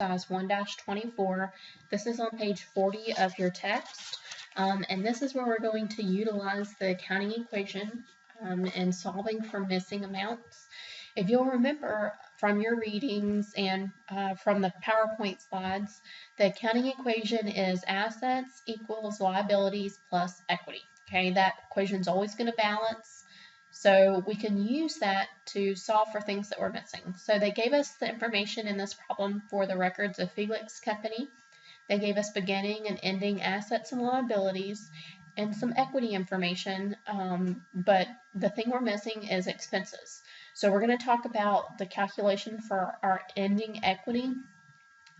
exercise 1-24. This is on page 40 of your text, and this is where we're going to utilize the accounting equation in solving for missing amounts. If you'll remember from your readings and from the PowerPoint slides, the accounting equation is assets equals liabilities plus equity. Okay, that equation is always going to balance. So we can use that to solve for things that we're missing. So they gave us the information in this problem for the records of Felix Company. They gave us beginning and ending assets and liabilities and some equity information, but the thing we're missing is expenses. So we're going to talk about the calculation for our ending equity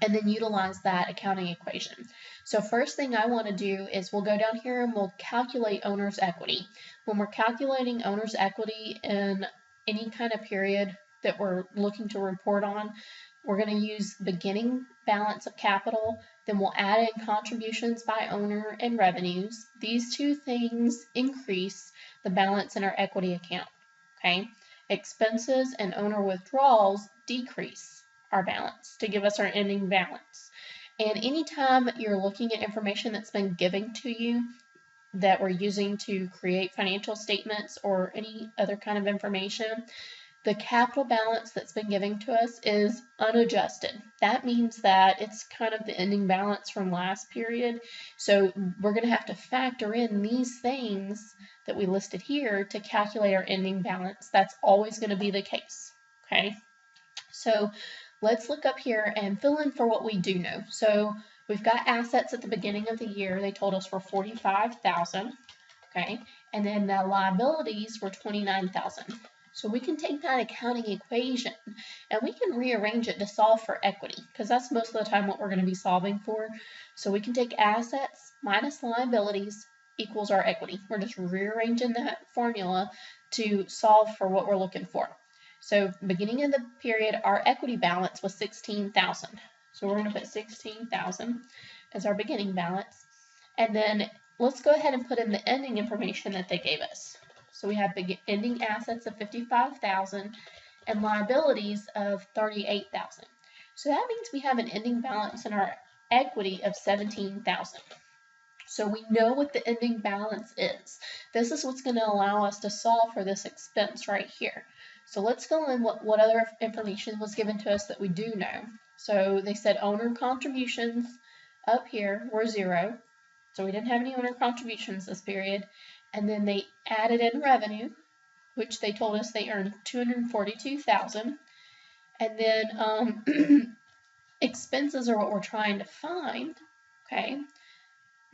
and then utilize that accounting equation. So first thing I want to do is we'll go down here and we'll calculate owner's equity. When we're calculating owner's equity in any kind of period that we're looking to report on, we're going to use beginning balance of capital, then we'll add in contributions by owner and revenues. These two things increase the balance in our equity account, okay? Expenses and owner withdrawals decrease our balance to give us our ending balance. And anytime you're looking at information that's been given to you that we're using to create financial statements or any other kind of information, the capital balance that's been given to us is unadjusted. That means that it's kind of the ending balance from last period. So we're going to have to factor in these things that we listed here to calculate our ending balance. That's always going to be the case. Okay. So let's look up here and fill in for what we do know. So we've got assets at the beginning of the year. They told us were $45,000, okay? And then the liabilities were $29,000. So we can take that accounting equation and we can rearrange it to solve for equity because that's most of the time what we're going to be solving for. So we can take assets minus liabilities equals our equity. We're just rearranging that formula to solve for what we're looking for. So beginning of the period, our equity balance was $16,000. So we're going to put $16,000 as our beginning balance. And then let's go ahead and put in the ending information that they gave us. So we have ending assets of $55,000 and liabilities of $38,000. So that means we have an ending balance in our equity of $17,000. So we know what the ending balance is. This is what's going to allow us to solve for this expense right here. So let's fill in what other information was given to us that we do know. So they said owner contributions up here were 0. So we didn't have any owner contributions this period. And then they added in revenue, which they told us they earned $242,000. And then expenses are what we're trying to find, okay?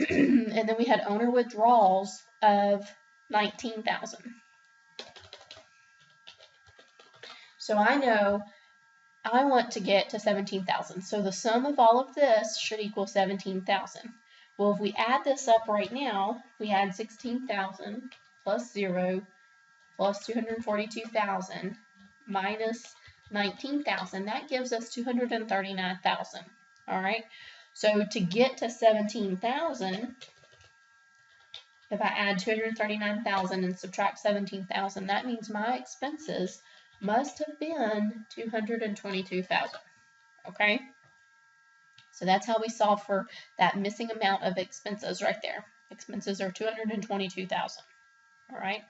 And then we had owner withdrawals of $19,000. So I know I want to get to $17,000. So the sum of all of this should equal $17,000. Well, if we add this up right now, we add $16,000 plus 0 plus $242,000 minus $19,000. That gives us $239,000. All right. So to get to $17,000, if I add $239,000 and subtract $17,000, that means my expenses must have been $222,000. Okay? So that's how we solve for that missing amount of expenses right there. Expenses are $222,000. All right?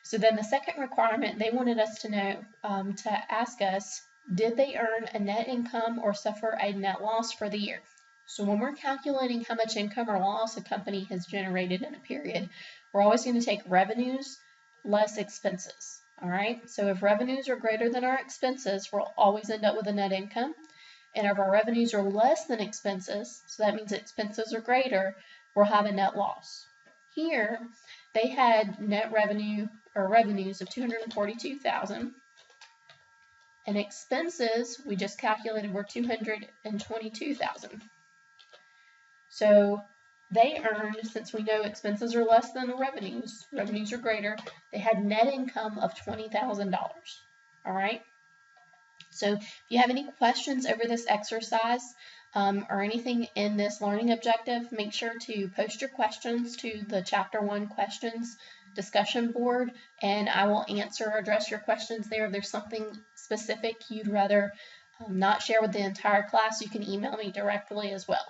So then the second requirement, they wanted us to know, to ask us, did they earn a net income or suffer a net loss for the year? So when we're calculating how much income or loss a company has generated in a period, we're always going to take revenues less expenses. All right, so if revenues are greater than our expenses, we'll always end up with a net income. And if our revenues are less than expenses, so that means expenses are greater, we'll have a net loss. Here, they had net revenue or revenues of $242,000. And expenses, we just calculated, were $222,000. So they earned, since we know expenses are less than revenues are greater, they had net income of $20,000. All right. So if you have any questions over this exercise or anything in this learning objective, make sure to post your questions to the Chapter 1 questions discussion board, and I will answer or address your questions there. If there's something specific you'd rather not share with the entire class, you can email me directly as well.